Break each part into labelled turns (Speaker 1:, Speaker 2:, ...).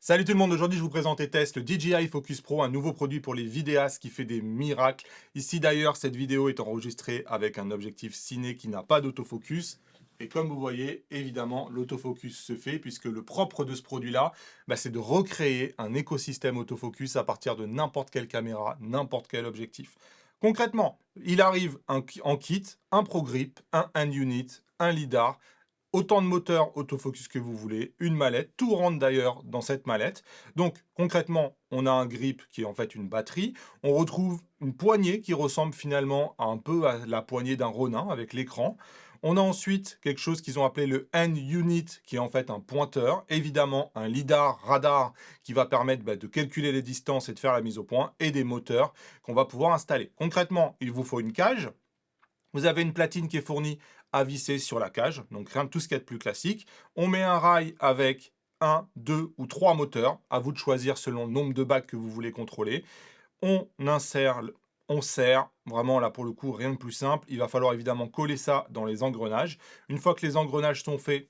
Speaker 1: Salut tout le monde, aujourd'hui je vous présente et teste le DJI Focus Pro, un nouveau produit pour les vidéastes qui fait des miracles. Ici d'ailleurs, cette vidéo est enregistrée avec un objectif ciné qui n'a pas d'autofocus. Et comme vous voyez, évidemment, l'autofocus se fait puisque le propre de ce produit-là, c'est de recréer un écosystème autofocus à partir de n'importe quelle caméra, n'importe quel objectif. Concrètement, il arrive en kit, un Pro Grip, un Hand Unit, un LiDAR, autant de moteurs autofocus que vous voulez, une mallette, tout rentre d'ailleurs dans cette mallette. Donc concrètement, on a un grip qui est en fait une batterie, on retrouve une poignée qui ressemble finalement un peu à la poignée d'un Ronin avec l'écran. On a ensuite quelque chose qu'ils ont appelé le Hand Unit, qui est en fait un pointeur, évidemment un LiDAR radar qui va permettre de calculer les distances et de faire la mise au point, et des moteurs qu'on va pouvoir installer. Concrètement, il vous faut une cage. Vous avez une platine qui est fournie à visser sur la cage, donc rien de tout ce qu'il y a de plus classique. On met un rail avec un, deux ou trois moteurs, à vous de choisir selon le nombre de bagues que vous voulez contrôler. On insère, on serre, vraiment là pour le coup rien de plus simple. Il va falloir évidemment coller ça dans les engrenages. Une fois que les engrenages sont faits,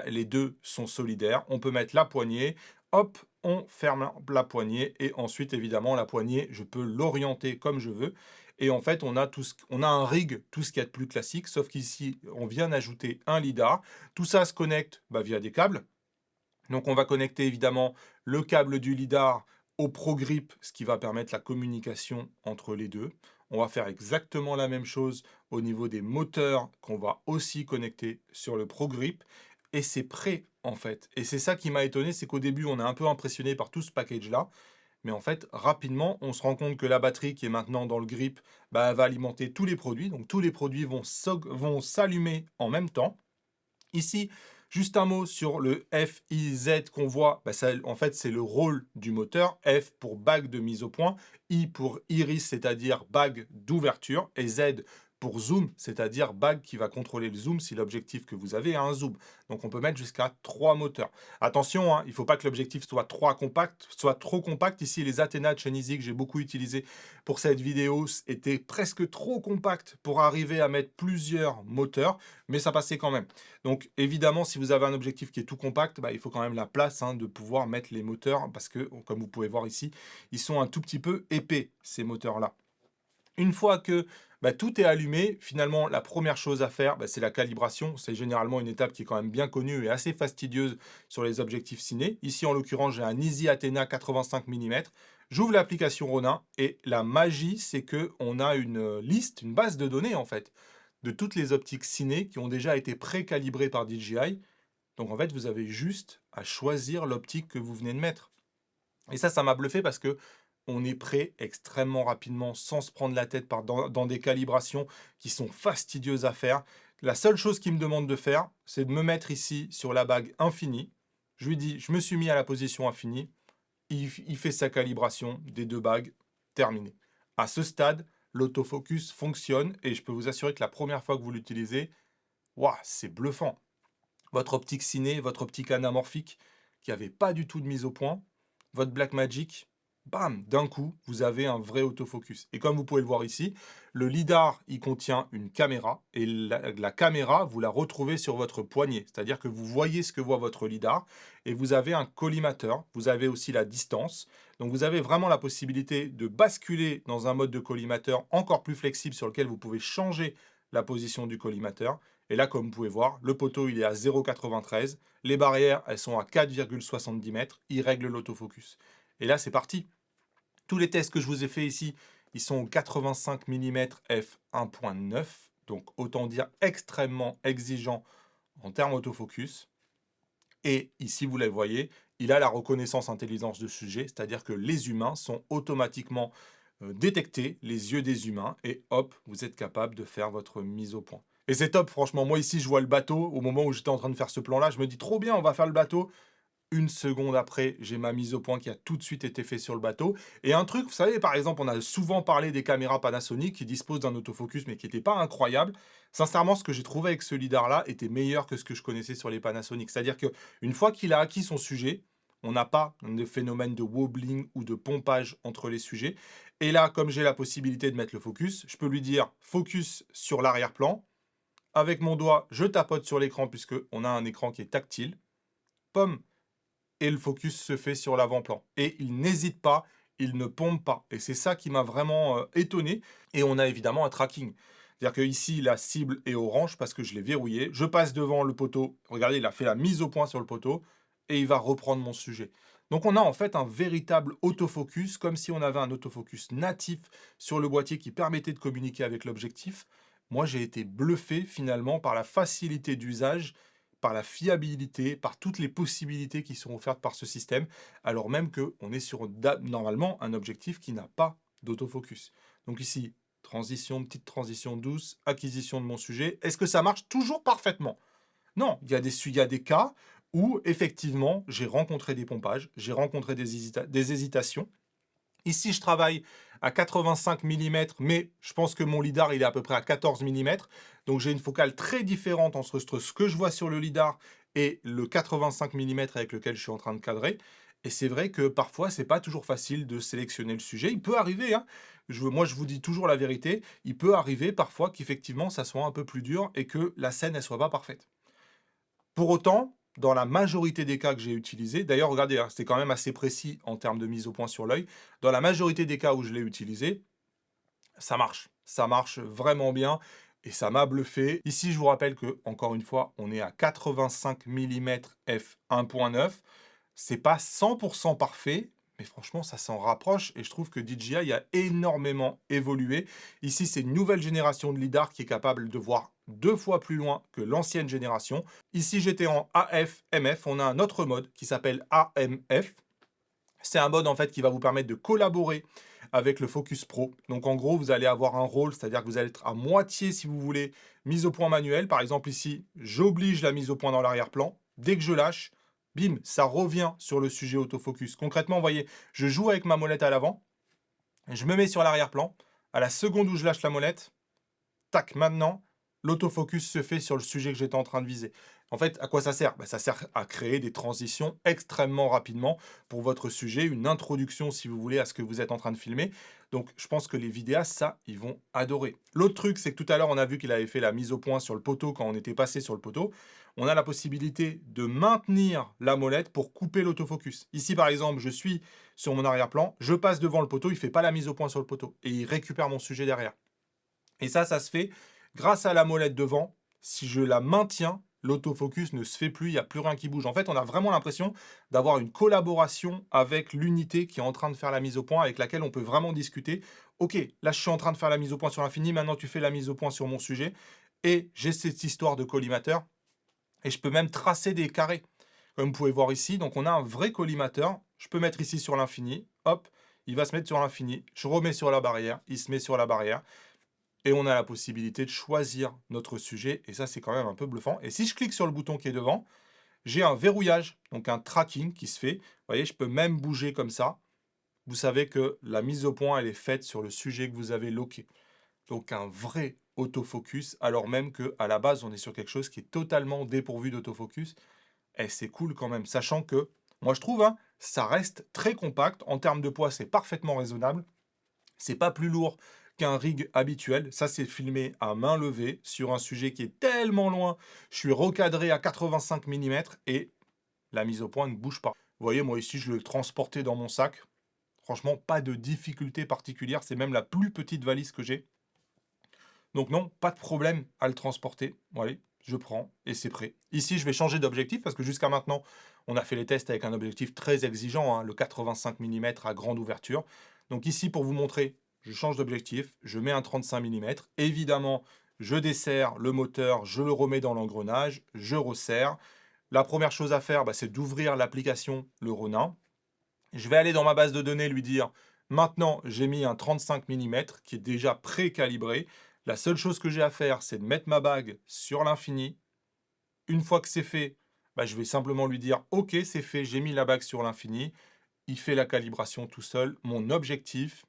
Speaker 1: les deux sont solidaires. On peut mettre la poignée, hop, on ferme la poignée et ensuite évidemment la poignée, je peux l'orienter comme je veux. Et en fait, on a un rig, tout ce qu'il y a de plus classique, sauf qu'ici, on vient d'ajouter un lidar. Tout ça se connecte via des câbles. Donc on va connecter évidemment le câble du lidar au Pro Grip, ce qui va permettre la communication entre les deux. On va faire exactement la même chose au niveau des moteurs qu'on va aussi connecter sur le Pro Grip. Et c'est prêt en fait. Et c'est ça qui m'a étonné, c'est qu'au début on est un peu impressionné par tout ce package-là. Mais en fait, rapidement, on se rend compte que la batterie qui est maintenant dans le grip elle va alimenter tous les produits. Donc tous les produits vont s'allumer en même temps. Ici, juste un mot sur le FIZ qu'on voit. En fait, c'est le rôle du moteur. F pour bague de mise au point, I pour iris, c'est-à-dire bague d'ouverture, et Z pour zoom, c'est-à-dire bague qui va contrôler le zoom si l'objectif que vous avez a un zoom. Donc on peut mettre jusqu'à 3 moteurs. Attention, il ne faut pas que l'objectif soit trop compact. Ici, les Athena de chez Nizi que j'ai beaucoup utilisé pour cette vidéo étaient presque trop compacts pour arriver à mettre plusieurs moteurs, mais ça passait quand même. Donc évidemment, si vous avez un objectif qui est tout compact, il faut quand même la place de pouvoir mettre les moteurs parce que, comme vous pouvez voir ici, ils sont un tout petit peu épais, ces moteurs-là. Une fois que tout est allumé, finalement, la première chose à faire, c'est la calibration. C'est généralement une étape qui est quand même bien connue et assez fastidieuse sur les objectifs ciné. Ici, en l'occurrence, j'ai un Easy Athena 85 mm. J'ouvre l'application Ronin et la magie, c'est que on a une liste, une base de données en fait, de toutes les optiques ciné qui ont déjà été pré-calibrées par DJI. Donc en fait, vous avez juste à choisir l'optique que vous venez de mettre. Et ça m'a bluffé parce que on est prêt extrêmement rapidement, sans se prendre la tête dans des calibrations qui sont fastidieuses à faire. La seule chose qu'il me demande de faire, c'est de me mettre ici sur la bague infinie. Je lui dis, je me suis mis à la position infinie. Il fait sa calibration des deux bagues, terminé. À ce stade, l'autofocus fonctionne et je peux vous assurer que la première fois que vous l'utilisez, waouh, c'est bluffant. Votre optique ciné, votre optique anamorphique, qui n'avait pas du tout de mise au point, votre Blackmagic, bam, d'un coup, vous avez un vrai autofocus. Et comme vous pouvez le voir ici, le lidar, il contient une caméra, et la caméra, vous la retrouvez sur votre poignet. C'est-à-dire que vous voyez ce que voit votre lidar, et vous avez un collimateur, vous avez aussi la distance. Donc vous avez vraiment la possibilité de basculer dans un mode de collimateur encore plus flexible sur lequel vous pouvez changer la position du collimateur. Et là, comme vous pouvez voir, le poteau, il est à 0,93. Les barrières, elles sont à 4,70 mètres. Il règle l'autofocus. Et là, c'est parti. Tous les tests que je vous ai fait ici, ils sont au 85 mm f1.9. Donc, autant dire extrêmement exigeant en termes autofocus. Et ici, vous le voyez, il a la reconnaissance intelligence de sujet, c'est-à-dire que les humains sont automatiquement détectés, les yeux des humains, et hop, vous êtes capable de faire votre mise au point. Et c'est top, franchement. Moi, ici, je vois le bateau. Au moment où j'étais en train de faire ce plan-là, je me dis trop bien, on va faire le bateau. Une seconde après, j'ai ma mise au point qui a tout de suite été faite sur le bateau. Et un truc, vous savez, par exemple, on a souvent parlé des caméras Panasonic qui disposent d'un autofocus, mais qui n'était pas incroyable. Sincèrement, ce que j'ai trouvé avec ce lidar-là était meilleur que ce que je connaissais sur les Panasonic. C'est-à-dire qu'une fois qu'il a acquis son sujet, on n'a pas de phénomène de wobbling ou de pompage entre les sujets. Et là, comme j'ai la possibilité de mettre le focus, je peux lui dire focus sur l'arrière-plan. Avec mon doigt, je tapote sur l'écran puisque on a un écran qui est tactile. Pomme, et le focus se fait sur l'avant-plan. Et il n'hésite pas, il ne pompe pas. Et c'est ça qui m'a vraiment étonné. Et on a évidemment un tracking. C'est-à-dire que ici, la cible est orange parce que je l'ai verrouillé. Je passe devant le poteau. Regardez, il a fait la mise au point sur le poteau et il va reprendre mon sujet. Donc on a en fait un véritable autofocus, comme si on avait un autofocus natif sur le boîtier qui permettait de communiquer avec l'objectif. Moi, j'ai été bluffé finalement par la facilité d'usage, par la fiabilité, par toutes les possibilités qui sont offertes par ce système, alors même qu'on est sur normalement un objectif qui n'a pas d'autofocus. Donc ici, transition, petite transition douce, acquisition de mon sujet. Est-ce que ça marche toujours parfaitement? Non, il y a des cas où effectivement j'ai rencontré des pompages, j'ai rencontré des hésitations. Ici, je travaille à 85 mm, mais je pense que mon lidar, il est à peu près à 14 mm. Donc, j'ai une focale très différente entre ce que je vois sur le lidar et le 85 mm avec lequel je suis en train de cadrer. Et c'est vrai que parfois, c'est pas toujours facile de sélectionner le sujet. Il peut arriver, hein. Moi, je vous dis toujours la vérité. Il peut arriver parfois qu'effectivement, ça soit un peu plus dur et que la scène, elle soit pas parfaite. Pour autant, dans la majorité des cas que j'ai utilisés, d'ailleurs, regardez, hein, c'était quand même assez précis en termes de mise au point sur l'œil. Dans la majorité des cas où je l'ai utilisé, ça marche. Ça marche vraiment bien et ça m'a bluffé. Ici, je vous rappelle que, encore une fois, on est à 85 mm f1.9. C'est pas 100% parfait, mais franchement, ça s'en rapproche et je trouve que DJI a énormément évolué. Ici, c'est une nouvelle génération de lidar qui est capable de voir 2 fois plus loin que l'ancienne génération. Ici, j'étais en AF-MF. On a un autre mode qui s'appelle AMF. C'est un mode en fait qui va vous permettre de collaborer avec le Focus Pro. Donc en gros, vous allez avoir un rôle, c'est-à-dire que vous allez être à moitié, si vous voulez, mise au point manuelle. Par exemple ici, j'oblige la mise au point dans l'arrière-plan. Dès que je lâche, bim, ça revient sur le sujet autofocus. Concrètement, vous voyez, je joue avec ma molette à l'avant, je me mets sur l'arrière-plan. À la seconde où je lâche la molette, tac, maintenant, l'autofocus se fait sur le sujet que j'étais en train de viser. En fait, à quoi ça sert? Ça sert à créer des transitions extrêmement rapidement pour votre sujet, une introduction, si vous voulez, à ce que vous êtes en train de filmer. Donc, je pense que les vidéastes, ça, ils vont adorer. L'autre truc, c'est que tout à l'heure, on a vu qu'il avait fait la mise au point sur le poteau quand on était passé sur le poteau. On a la possibilité de maintenir la molette pour couper l'autofocus. Ici, par exemple, je suis sur mon arrière-plan, je passe devant le poteau, il ne fait pas la mise au point sur le poteau et il récupère mon sujet derrière. Et ça se fait grâce à la molette devant. Si je la maintiens, l'autofocus ne se fait plus, il n'y a plus rien qui bouge. En fait, on a vraiment l'impression d'avoir une collaboration avec l'unité qui est en train de faire la mise au point, avec laquelle on peut vraiment discuter. Ok, là je suis en train de faire la mise au point sur l'infini, maintenant tu fais la mise au point sur mon sujet. Et j'ai cette histoire de collimateur. Et je peux même tracer des carrés. Comme vous pouvez voir ici, donc on a un vrai collimateur. Je peux mettre ici sur l'infini. Hop, il va se mettre sur l'infini. Je remets sur la barrière, il se met sur la barrière. Et on a la possibilité de choisir notre sujet. Et ça, c'est quand même un peu bluffant. Et si je clique sur le bouton qui est devant, j'ai un verrouillage, donc un tracking qui se fait. Vous voyez, je peux même bouger comme ça. Vous savez que la mise au point, elle est faite sur le sujet que vous avez loqué. Donc un vrai autofocus, alors même qu'à la base, on est sur quelque chose qui est totalement dépourvu d'autofocus. Et c'est cool quand même, sachant que, moi je trouve, hein, ça reste très compact. En termes de poids, c'est parfaitement raisonnable. C'est pas plus lourd qu'un rig habituel. Ça, c'est filmé à main levée sur un sujet qui est tellement loin. Je suis recadré à 85 mm et la mise au point ne bouge pas. Vous voyez, moi ici, je l'ai transporté dans mon sac. Franchement, pas de difficulté particulière. C'est même la plus petite valise que j'ai. Donc non, pas de problème à le transporter. Allez, je prends et c'est prêt. Ici, je vais changer d'objectif parce que jusqu'à maintenant, on a fait les tests avec un objectif très exigeant, hein, le 85 mm à grande ouverture. Donc ici, pour vous montrer, je change d'objectif, je mets un 35 mm. Évidemment, je desserre le moteur, je le remets dans l'engrenage, je resserre. La première chose à faire, c'est d'ouvrir l'application Le Ronin. Je vais aller dans ma base de données lui dire, maintenant j'ai mis un 35 mm qui est déjà pré-calibré. La seule chose que j'ai à faire, c'est de mettre ma bague sur l'infini. Une fois que c'est fait, je vais simplement lui dire, ok, c'est fait, j'ai mis la bague sur l'infini. Il fait la calibration tout seul. Mon objectif,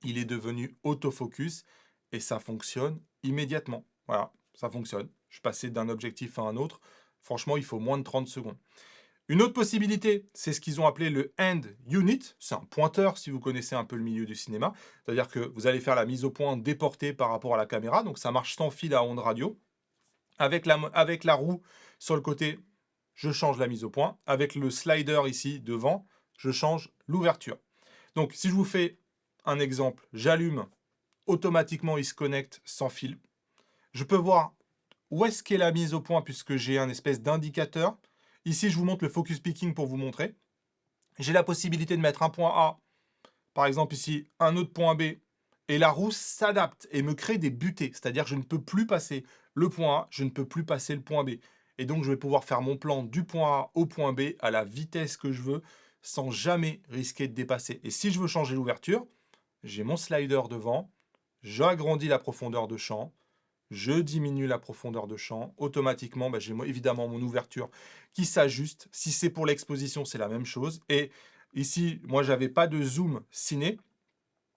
Speaker 1: il est devenu autofocus et ça fonctionne immédiatement. Voilà, ça fonctionne. Je suis passé d'un objectif à un autre. Franchement, il faut moins de 30 secondes. Une autre possibilité, c'est ce qu'ils ont appelé le Hand Unit. C'est un pointeur si vous connaissez un peu le milieu du cinéma. C'est-à-dire que vous allez faire la mise au point déportée par rapport à la caméra. Donc ça marche sans fil à ondes radio. Avec la roue sur le côté, je change la mise au point. Avec le slider ici devant, je change l'ouverture. Donc, si je vous fais un exemple, j'allume, automatiquement, il se connecte sans fil. Je peux voir où est-ce qu'est la mise au point puisque j'ai un espèce d'indicateur. Ici, je vous montre le focus picking pour vous montrer. J'ai la possibilité de mettre un point A, par exemple ici, un autre point B, et la roue s'adapte et me crée des butées. C'est-à-dire que je ne peux plus passer le point A, je ne peux plus passer le point B. Et donc, je vais pouvoir faire mon plan du point A au point B à la vitesse que je veux, sans jamais risquer de dépasser. Et si je veux changer l'ouverture, j'ai mon slider devant, j'agrandis la profondeur de champ, je diminue la profondeur de champ. Automatiquement, j'ai évidemment mon ouverture qui s'ajuste. Si c'est pour l'exposition, c'est la même chose. Et ici, moi, j'avais pas de zoom ciné,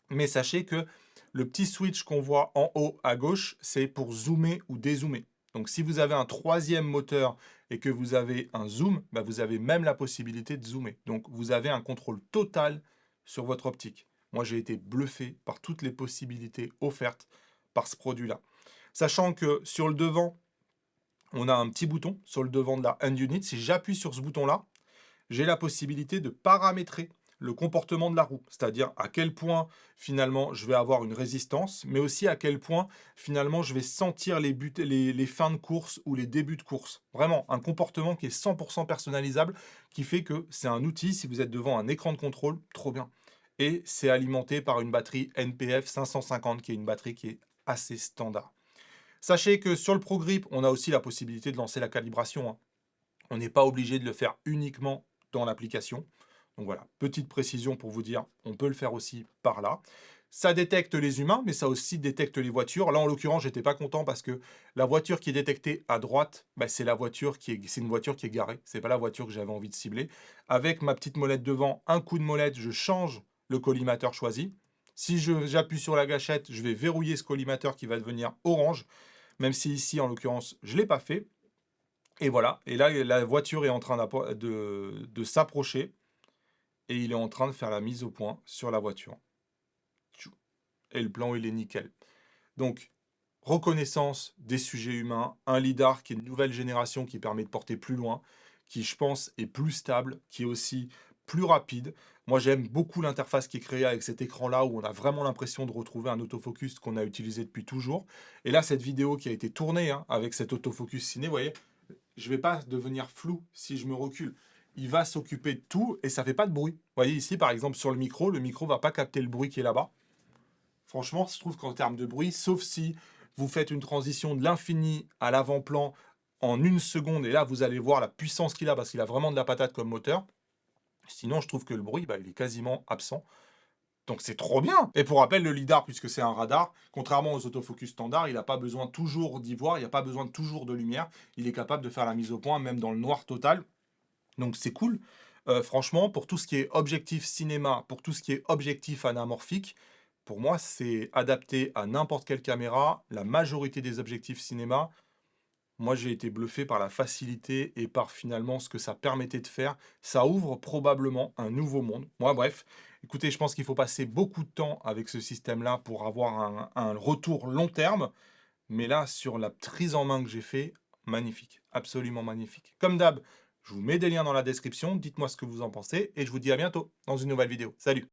Speaker 1: mais sachez que le petit switch qu'on voit en haut à gauche, c'est pour zoomer ou dézoomer. Donc, si vous avez un troisième moteur et que vous avez un zoom, vous avez même la possibilité de zoomer. Donc, vous avez un contrôle total sur votre optique. Moi, j'ai été bluffé par toutes les possibilités offertes par ce produit-là. Sachant que sur le devant, on a un petit bouton sur le devant de la hand unit. Si j'appuie sur ce bouton-là, j'ai la possibilité de paramétrer le comportement de la roue, c'est-à-dire à quel point finalement je vais avoir une résistance, mais aussi à quel point finalement je vais sentir les fins de course ou les débuts de course. Vraiment, un comportement qui est 100% personnalisable, qui fait que c'est un outil, si vous êtes devant un écran de contrôle, trop bien. Et c'est alimenté par une batterie NPF 550, qui est une batterie qui est assez standard. Sachez que sur le ProGrip, on a aussi la possibilité de lancer la calibration, hein. On n'est pas obligé de le faire uniquement dans l'application. Donc voilà, petite précision pour vous dire, on peut le faire aussi par là. Ça détecte les humains, mais ça aussi détecte les voitures. Là, en l'occurrence, j'étais pas content parce que la voiture qui est détectée à droite, c'est la voiture c'est une voiture qui est garée. C'est pas la voiture que j'avais envie de cibler. Avec ma petite molette devant, un coup de molette, je change le collimateur choisi. Si j'appuie sur la gâchette, je vais verrouiller ce collimateur qui va devenir orange. Même si ici, en l'occurrence, je ne l'ai pas fait. Et voilà. Et là, la voiture est en train de s'approcher. Et il est en train de faire la mise au point sur la voiture. Et le plan, il est nickel. Donc, reconnaissance des sujets humains, un lidar qui est une nouvelle génération qui permet de porter plus loin, qui, je pense, est plus stable, qui est aussi plus rapide. Moi, j'aime beaucoup l'interface qui est créée avec cet écran-là où on a vraiment l'impression de retrouver un autofocus qu'on a utilisé depuis toujours. Et là, cette vidéo qui a été tournée avec cet autofocus ciné, vous voyez, je ne vais pas devenir flou si je me recule. Il va s'occuper de tout et ça ne fait pas de bruit. Vous voyez ici, par exemple, sur le micro ne va pas capter le bruit qui est là-bas. Franchement, je trouve qu'en termes de bruit, sauf si vous faites une transition de l'infini à l'avant-plan en 1 seconde, et là, vous allez voir la puissance qu'il a, parce qu'il a vraiment de la patate comme moteur. Sinon, je trouve que le bruit, il est quasiment absent. Donc c'est trop bien. Et pour rappel, le lidar, puisque c'est un radar, contrairement aux autofocus standards, il n'a pas besoin toujours d'y voir, il n'y a pas besoin de toujours de lumière. Il est capable de faire la mise au point, même dans le noir total. Donc c'est cool. Franchement, pour tout ce qui est objectif cinéma, pour tout ce qui est objectif anamorphique, pour moi, c'est adapté à n'importe quelle caméra. La majorité des objectifs cinéma, moi, j'ai été bluffé par la facilité et par finalement ce que ça permettait de faire. Ça ouvre probablement un nouveau monde. Moi, bref, écoutez, je pense qu'il faut passer beaucoup de temps avec ce système-là pour avoir un retour long terme. Mais là, sur la prise en main que j'ai fait, magnifique, absolument magnifique. Comme d'hab, je vous mets des liens dans la description. Dites-moi ce que vous en pensez et je vous dis à bientôt dans une nouvelle vidéo. Salut!